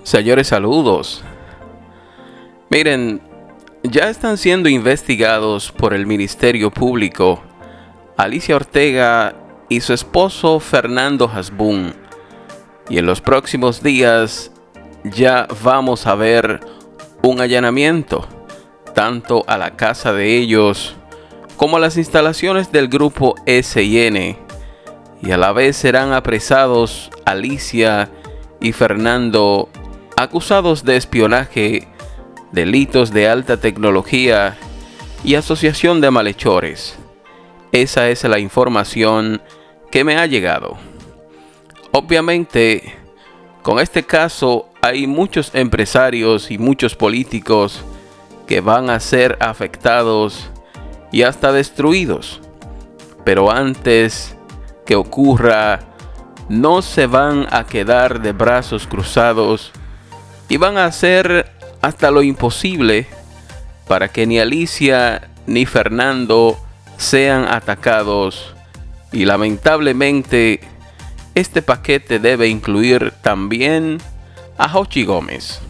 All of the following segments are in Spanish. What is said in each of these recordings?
Señores, saludos. Miren, ya están siendo investigados por el Ministerio Público Alicia Ortega y su esposo Fernando Hasbún. Y en los próximos días ya vamos a ver un allanamiento, tanto a la casa de ellos como a las instalaciones del grupo SIN. Y a la vez serán apresados Alicia y Fernando, acusados de espionaje, delitos de alta tecnología y asociación de malhechores. Esa es la información que me ha llegado. Obviamente, con este caso hay muchos empresarios y muchos políticos que van a ser afectados y hasta destruidos. Pero antes que ocurra, no se van a quedar de brazos cruzados y van a hacer hasta lo imposible para que ni Alicia ni Fernando sean atacados. Y lamentablemente, este paquete debe incluir también a Jochi Gómez.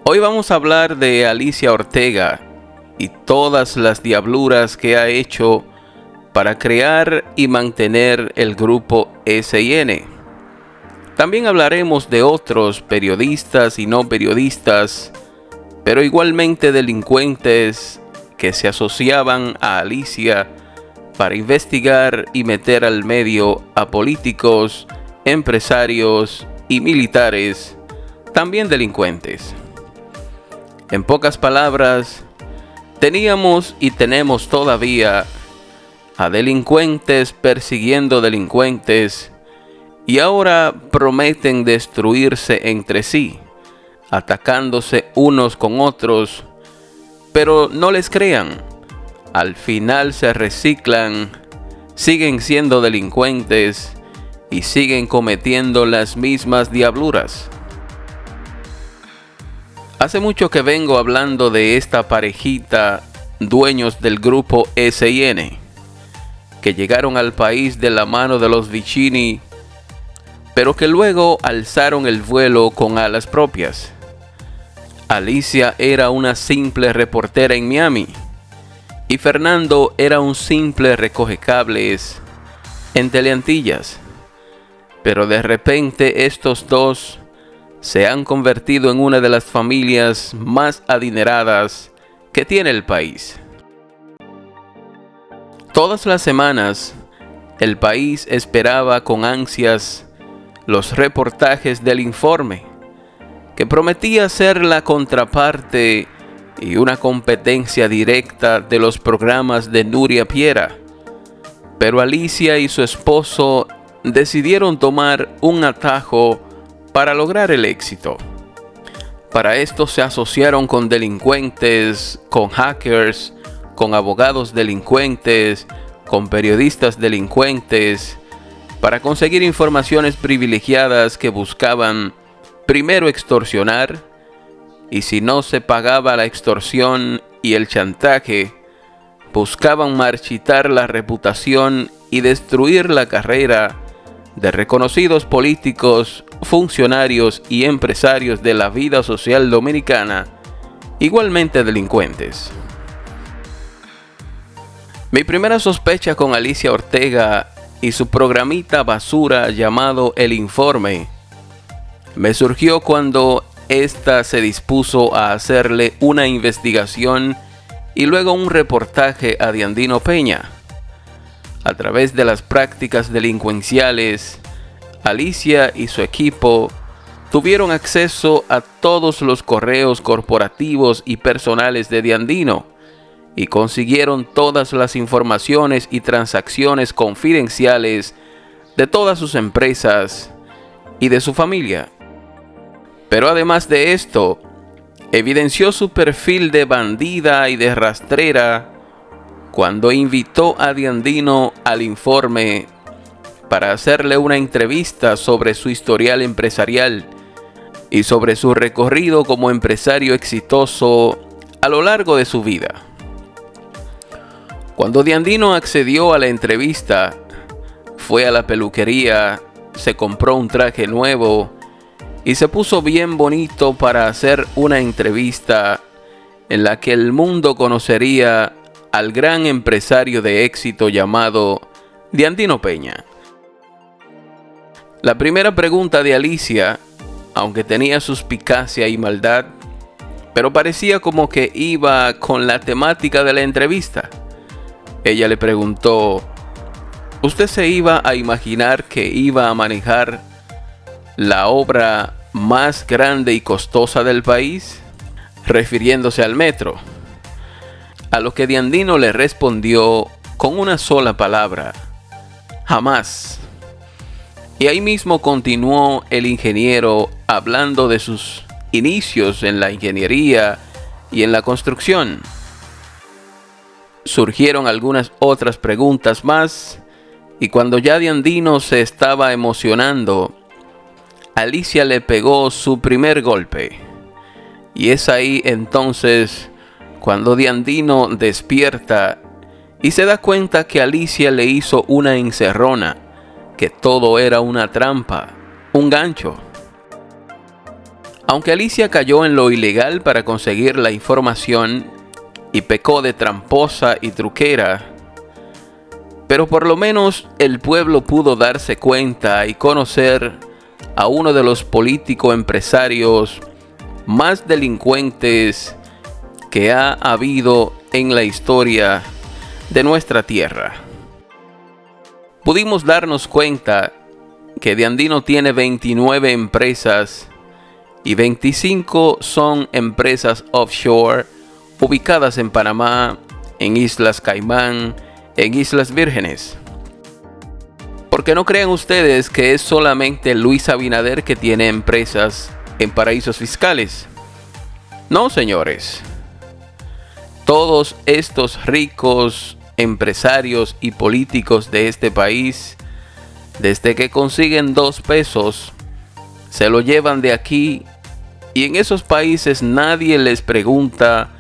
Hoy vamos a hablar de Alicia Ortega y todas las diabluras que ha hecho para crear y mantener el grupo SIN. También hablaremos de otros periodistas y no periodistas, pero igualmente delincuentes que se asociaban a Alicia para investigar y meter al medio a políticos, empresarios y militares, también delincuentes. En pocas palabras, teníamos y tenemos todavía a delincuentes persiguiendo delincuentes y ahora prometen destruirse entre sí, atacándose unos con otros, pero no les crean, al final se reciclan, siguen siendo delincuentes y siguen cometiendo las mismas diabluras. Hace mucho que vengo hablando de esta parejita, dueños del grupo SIN, que llegaron al país de la mano de los Vicini, pero que luego alzaron el vuelo con alas propias. Alicia era una simple reportera en Miami y Fernando era un simple recogecables en Teleantillas. Pero de repente estos dos se han convertido en una de las familias más adineradas que tiene el país. Todas las semanas, el país esperaba con ansias los reportajes del Informe, que prometía ser la contraparte y una competencia directa de los programas de Nuria Piera. Pero Alicia y su esposo decidieron tomar un atajo para lograr el éxito. Para esto se asociaron con delincuentes, con hackers, con abogados delincuentes, con periodistas delincuentes, para conseguir informaciones privilegiadas que buscaban primero extorsionar, y si no se pagaba la extorsión y el chantaje, buscaban marchitar la reputación y destruir la carrera de reconocidos políticos, funcionarios y empresarios de la vida social dominicana, igualmente delincuentes. Mi primera sospecha con Alicia Ortega y su programita basura llamado El Informe me surgió cuando ésta se dispuso a hacerle una investigación y luego un reportaje a Diandino Peña. A través de las prácticas delincuenciales, Alicia y su equipo tuvieron acceso a todos los correos corporativos y personales de Diandino y consiguieron todas las informaciones y transacciones confidenciales de todas sus empresas y de su familia. Pero además de esto, evidenció su perfil de bandida y de rastrera cuando invitó a Diandino al Informe para hacerle una entrevista sobre su historial empresarial y sobre su recorrido como empresario exitoso a lo largo de su vida. Cuando Diandino accedió a la entrevista, fue a la peluquería, se compró un traje nuevo y se puso bien bonito para hacer una entrevista en la que el mundo conocería al gran empresario de éxito llamado Diandino Peña. La primera pregunta de Alicia, aunque tenía suspicacia y maldad, pero parecía como que iba con la temática de la entrevista. Ella le preguntó: ¿usted se iba a imaginar que iba a manejar la obra más grande y costosa del país? Refiriéndose al metro. A lo que Diandino le respondió con una sola palabra: jamás. Y ahí mismo continuó el ingeniero hablando de sus inicios en la ingeniería y en la construcción. Surgieron algunas otras preguntas más, y cuando ya Diandino se estaba emocionando, Alicia le pegó su primer golpe. Y es ahí entonces cuando Diandino despierta y se da cuenta que Alicia le hizo una encerrona, que todo era una trampa, un gancho. Aunque Alicia cayó en lo ilegal para conseguir la información y pecó de tramposa y truquera, pero por lo menos el pueblo pudo darse cuenta y conocer a uno de los políticos empresarios más delincuentes que ha habido en la historia de nuestra tierra. Pudimos darnos cuenta que Diandino tiene 29 empresas y 25 son empresas offshore ubicadas en Panamá, en Islas Caimán, en Islas Vírgenes. Porque no crean ustedes que es solamente Luis Abinader que tiene empresas en paraísos fiscales. No, señores. Todos estos ricos empresarios y políticos de este país, desde que consiguen 2 pesos, se lo llevan de aquí, y en esos países nadie les pregunta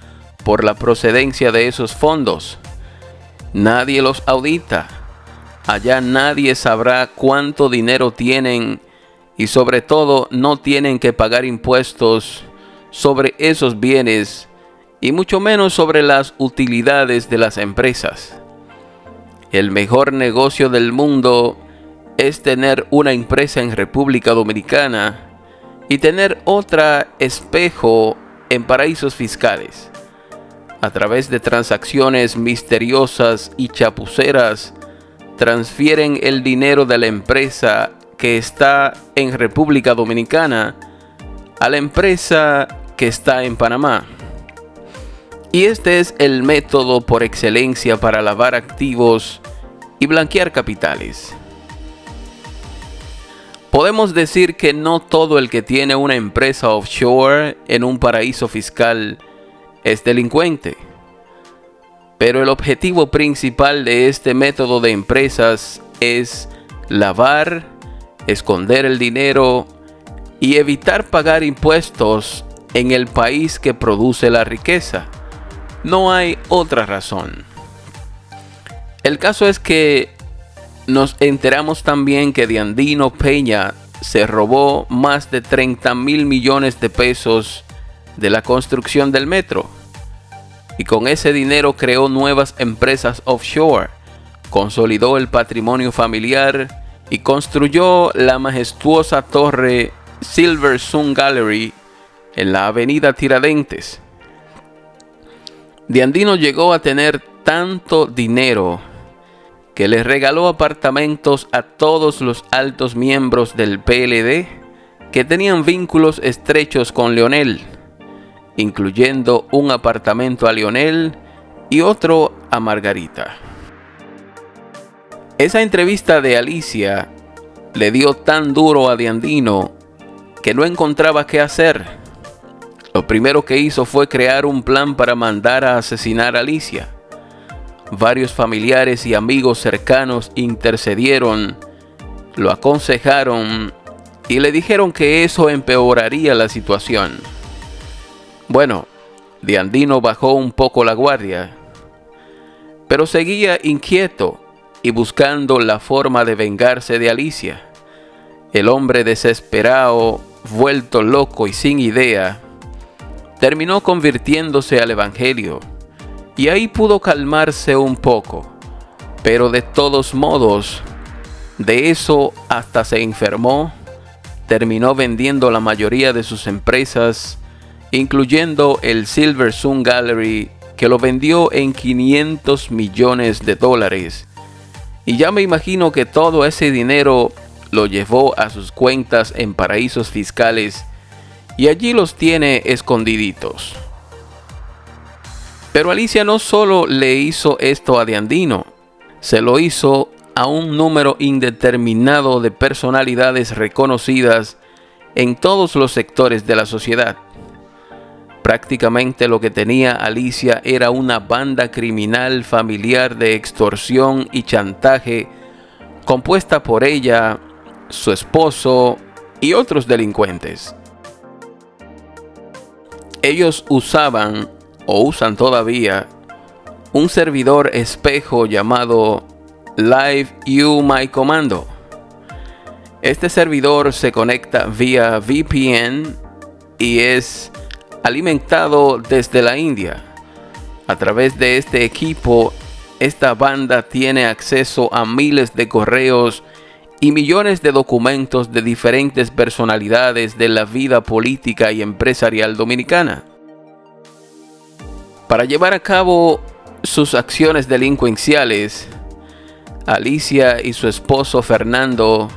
por la procedencia de esos fondos. Nadie los audita. Allá nadie sabrá cuánto dinero tienen, y sobre todo no tienen que pagar impuestos sobre esos bienes, y mucho menos sobre las utilidades de las empresas. El mejor negocio del mundo es tener una empresa en República Dominicana y tener otra espejo en paraísos fiscales. A través de transacciones misteriosas y chapuceras, transfieren el dinero de la empresa que está en República Dominicana a la empresa que está en Panamá. Y este es el método por excelencia para lavar activos y blanquear capitales. Podemos decir que no todo el que tiene una empresa offshore en un paraíso fiscal es delincuente. Pero el objetivo principal de este método de empresas es lavar, esconder el dinero y evitar pagar impuestos en el país que produce la riqueza. No hay otra razón. El caso es que nos enteramos también que Diandino Peña se robó más de 30,000 millones de pesos de la construcción del metro. Y con ese dinero creó nuevas empresas offshore, consolidó el patrimonio familiar y construyó la majestuosa torre Silver Sun Gallery en la avenida Tiradentes. Diandino llegó a tener tanto dinero que le regaló apartamentos a todos los altos miembros del PLD que tenían vínculos estrechos con Leonel, incluyendo un apartamento a Leonel y otro a Margarita. Esa entrevista de Alicia le dio tan duro a Diandino que no encontraba qué hacer. Lo primero que hizo fue crear un plan para mandar a asesinar a Alicia. Varios familiares y amigos cercanos intercedieron, lo aconsejaron y le dijeron que eso empeoraría la situación. Bueno, Diandino bajó un poco la guardia, pero seguía inquieto y buscando la forma de vengarse de Alicia. El hombre desesperado, vuelto loco y sin idea, terminó convirtiéndose al Evangelio, y ahí pudo calmarse un poco, pero de todos modos, de eso hasta se enfermó, terminó vendiendo la mayoría de sus empresas, incluyendo el Silver Sun Gallery, que lo vendió en $500 millones, y ya me imagino que todo ese dinero lo llevó a sus cuentas en paraísos fiscales y allí los tiene escondiditos. Pero Alicia no solo le hizo esto a De Andino, se lo hizo a un número indeterminado de personalidades reconocidas en todos los sectores de la sociedad. Prácticamente lo que tenía Alicia era una banda criminal familiar de extorsión y chantaje compuesta por ella, su esposo y otros delincuentes. Ellos usaban, o usan todavía, un servidor espejo llamado Live You My Commando. Este servidor se conecta vía VPN y es alimentado desde la India. A través de este equipo, esta banda tiene acceso a miles de correos y millones de documentos de diferentes personalidades de la vida política y empresarial dominicana. Para llevar a cabo sus acciones delincuenciales, Alicia y su esposo Fernando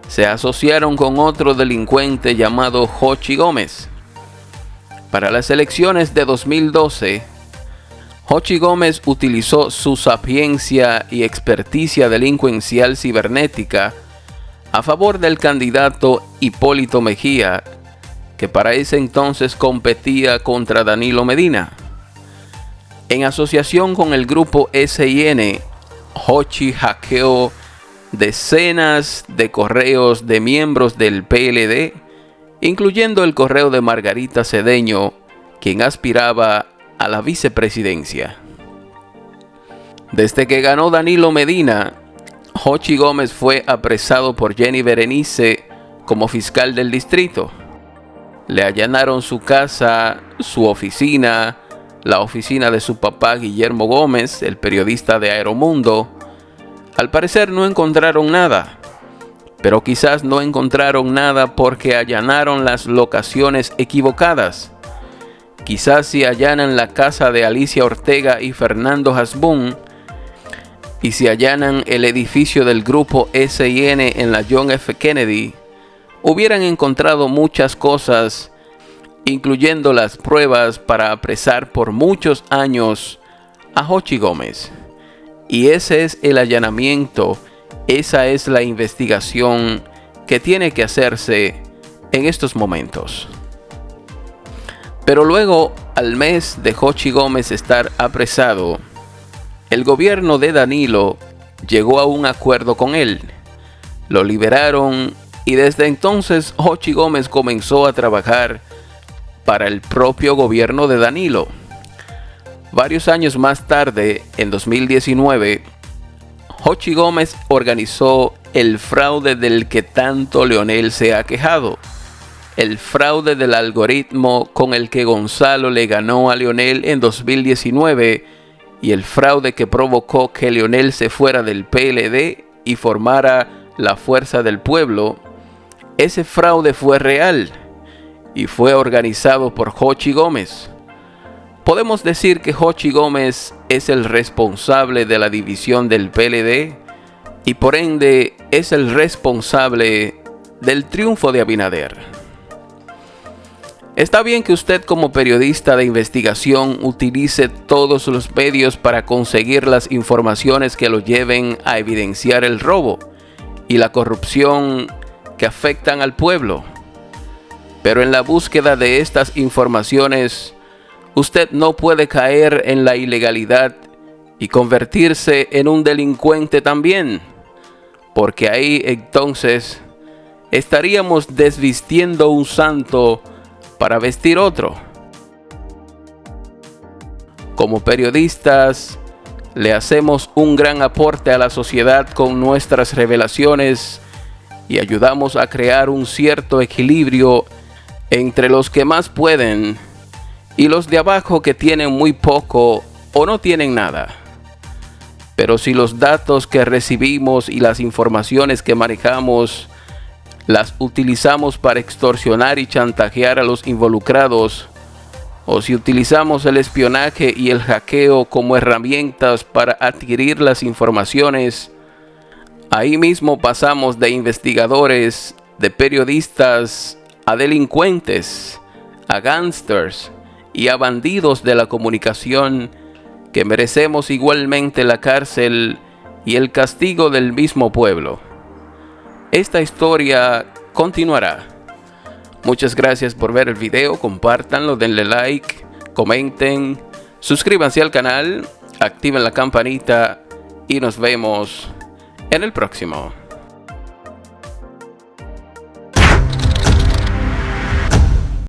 se asociaron con otro delincuente llamado Jochi Gómez. Para las elecciones de 2012, Jochi Gómez utilizó su sapiencia y experticia delincuencial cibernética a favor del candidato Hipólito Mejía, que para ese entonces competía contra Danilo Medina. En asociación con el grupo SIN, Jochi hackeó decenas de correos de miembros del PLD, incluyendo el correo de Margarita Cedeño, quien aspiraba a la vicepresidencia. Desde que ganó Danilo Medina, Jochi Gómez fue apresado por Jenny Berenice como fiscal del distrito. Le allanaron su casa, su oficina, la oficina de su papá Guillermo Gómez, el periodista de Aeromundo. Al parecer no encontraron nada, pero quizás no encontraron nada porque allanaron las locaciones equivocadas. Quizás si allanan la casa de Alicia Ortega y Fernando Hasbún, y si allanan el edificio del grupo SIN en la John F. Kennedy, hubieran encontrado muchas cosas, incluyendo las pruebas para apresar por muchos años a Jochi Gómez. Y ese es el allanamiento, esa es la investigación que tiene que hacerse en estos momentos. Pero luego, al mes de Jochi Gómez estar apresado, el gobierno de Danilo llegó a un acuerdo con él. Lo liberaron y desde entonces Jochi Gómez comenzó a trabajar para el propio gobierno de Danilo. Varios años más tarde, en 2019, Jochi Gómez organizó el fraude del que tanto Leonel se ha quejado. El fraude del algoritmo con el que Gonzalo le ganó a Leonel en 2019 y el fraude que provocó que Leonel se fuera del PLD y formara la Fuerza del Pueblo. Ese fraude fue real y fue organizado por Jochi Gómez. Podemos decir que Jochi Gómez es el responsable de la división del PLD y por ende es el responsable del triunfo de Abinader. Está bien que usted como periodista de investigación utilice todos los medios para conseguir las informaciones que lo lleven a evidenciar el robo y la corrupción que afectan al pueblo. Pero en la búsqueda de estas informaciones, usted no puede caer en la ilegalidad y convertirse en un delincuente también, porque ahí entonces estaríamos desvistiendo un santo para vestir otro. Como periodistas, le hacemos un gran aporte a la sociedad con nuestras revelaciones y ayudamos a crear un cierto equilibrio entre los que más pueden y los de abajo que tienen muy poco o no tienen nada. Pero si los datos que recibimos y las informaciones que manejamos las utilizamos para extorsionar y chantajear a los involucrados, o si utilizamos el espionaje y el hackeo como herramientas para adquirir las informaciones, ahí mismo pasamos de investigadores, de periodistas, a delincuentes, a gángsters y a bandidos de la comunicación que merecemos igualmente la cárcel y el castigo del mismo pueblo. Esta historia continuará. Muchas gracias por ver el video, compártanlo, denle like, comenten, suscríbanse al canal, activen la campanita y nos vemos en el próximo.